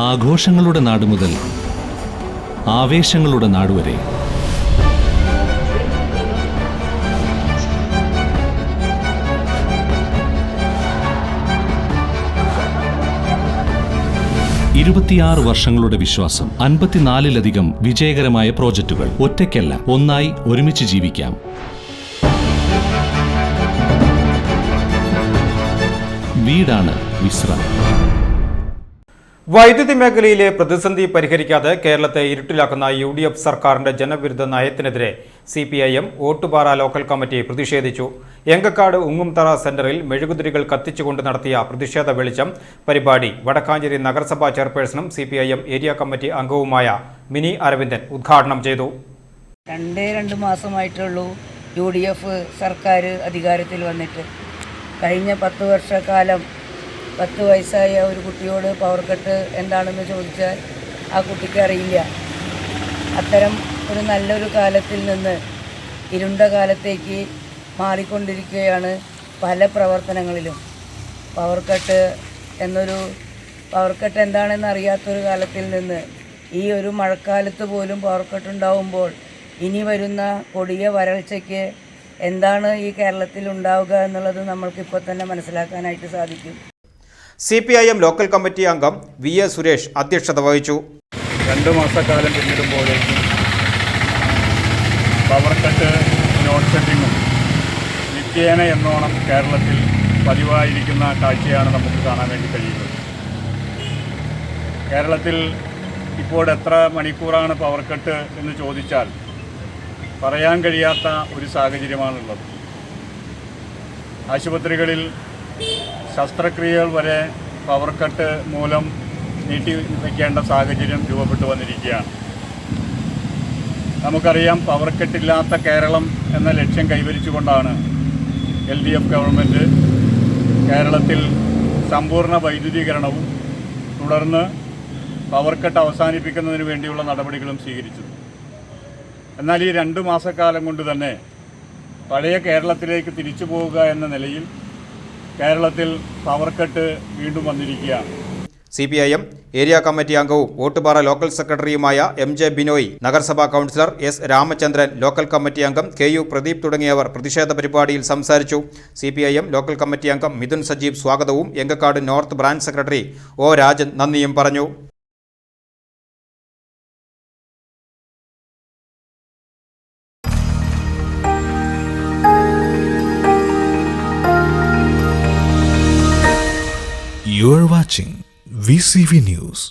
ആഘോഷങ്ങളുടെ നാട് മുതൽ ആവേശങ്ങളുടെ നാടുവരെ ഇരുപത്തിയാറ് വർഷങ്ങളുടെ വിശ്വാസം, 54-ലധികം വിജയകരമായ പ്രോജക്റ്റുകൾ. ഒറ്റയ്ക്കല്ല, ഒന്നായി ഒരുമിച്ച് ജീവിക്കാം. വീടാണ് വിശ്രം. വൈദ്യുതി മേഖലയിലെ പ്രതിസന്ധി പരിഹരിക്കാതെ കേരളത്തെ ഇരുട്ടിലാക്കുന്ന UDF സർക്കാരിന്റെ ജനവിരുദ്ധ നയത്തിനെതിരെ CPIM ഓട്ടുപാറ ലോക്കൽ കമ്മിറ്റി പ്രതിഷേധിച്ചു. എങ്കക്കാട് ഉങ്ങുംതറ സെന്ററിൽ മെഴുകുതിരികൾ കത്തിച്ചുകൊണ്ട് നടത്തിയ പ്രതിഷേധ വെളിച്ചം പരിപാടി വടക്കാഞ്ചേരി നഗരസഭാ ചെയർപേഴ്സണും CPIM ഏരിയ കമ്മിറ്റി അംഗവുമായ മിനി അരവിന്ദൻ ഉദ്ഘാടനം ചെയ്തു. 2 മാസമായിട്ടുള്ളൂ UDF സർക്കാർ അധികാരത്തിൽ വന്നിട്ട്. കഴിഞ്ഞ 10 വർഷക്കാലം 10 വയസ്സായ ഒരു കുട്ടിയോട് പവർ കട്ട് എന്താണെന്ന് ചോദിച്ചാൽ ആ കുട്ടിക്ക് അറിയില്ല. അത്തരം ഒരു നല്ലൊരു കാലത്തിൽ നിന്ന് ഇരുണ്ട കാലത്തേക്ക് മാറിക്കൊണ്ടിരിക്കുകയാണ് പല പ്രവർത്തനങ്ങളിലും. പവർ കട്ട് എന്താണെന്ന് അറിയാത്തൊരു കാലത്തിൽ നിന്ന് ഈ ഒരു മഴക്കാലത്ത് പോലും പവർ കട്ട് ഉണ്ടാവുമ്പോൾ ഇനി വരുന്ന കൊടിയ വരൾച്ചയ്ക്ക് എന്താണ് ഈ കേരളത്തിൽ ഉണ്ടാവുക എന്നുള്ളത് നമ്മൾക്കിപ്പോൾ തന്നെ മനസ്സിലാക്കാനായിട്ട് സാധിക്കും. CPIM ലോക്കൽ കമ്മിറ്റി അംഗം VA സുരേഷ് അധ്യക്ഷത വഹിച്ചു. 2 മാസക്കാലം പിന്നിടുമ്പോഴേക്കും പവർ കട്ട് ലോഡ് ഷെഡിങ്ങും നിത്യേന എന്നോണം കേരളത്തിൽ പതിവായിരിക്കുന്ന കാഴ്ചയാണ് നമുക്ക് കാണാൻ വേണ്ടി കഴിയുന്നത്. കേരളത്തിൽ ഇപ്പോൾ എത്ര മണിക്കൂറാണ് പവർ കട്ട് എന്ന് ചോദിച്ചാൽ പറയാൻ കഴിയാത്ത ഒരു സാഹചര്യമാണുള്ളത്. ആശുപത്രികളിൽ ശസ്ത്രക്രിയകൾ വരെ പവർ കട്ട് മൂലം നീട്ടിവെക്കേണ്ട സാഹചര്യം രൂപപ്പെട്ടു വന്നിരിക്കുകയാണ്. നമുക്കറിയാം, പവർ കട്ടില്ലാത്ത കേരളം എന്ന ലക്ഷ്യം കൈവരിച്ചുകൊണ്ടാണ് LDF ഗവൺമെൻറ് കേരളത്തിൽ സമ്പൂർണ്ണ വൈദ്യുതീകരണവും തുടർന്ന് പവർ കട്ട് അവസാനിപ്പിക്കുന്നതിന് വേണ്ടിയുള്ള നടപടികളും സ്വീകരിച്ചത്. എന്നാൽ ഈ 2 മാസക്കാലം കൊണ്ട് തന്നെ പഴയ കേരളത്തിലേക്ക് തിരിച്ചു പോവുക എന്ന നിലയിൽ കേരളത്തിൽ പവർ കട്ട് വീണ്ടും വന്നിരിക്കുകയാണ്. CPIM ഏരിയ കമ്മിറ്റി അംഗവും ഓട്ടുപാറ ലോക്കൽ സെക്രട്ടറിയുമായ MJ ബിനോയ്, നഗരസഭാ councillor S Ramachandran, local committee അംഗം KU പ്രദീപ് തുടങ്ങിയവർ പ്രതിഷേധ പരിപാടിയിൽ സംസാരിച്ചു. CPIM ലോക്കൽ കമ്മിറ്റി അംഗം മിഥുൻ സജീവ് സ്വാഗതവും Enkakkad north branch secretary O Rajan നന്ദിയും പറഞ്ഞു. You are watching VCV News.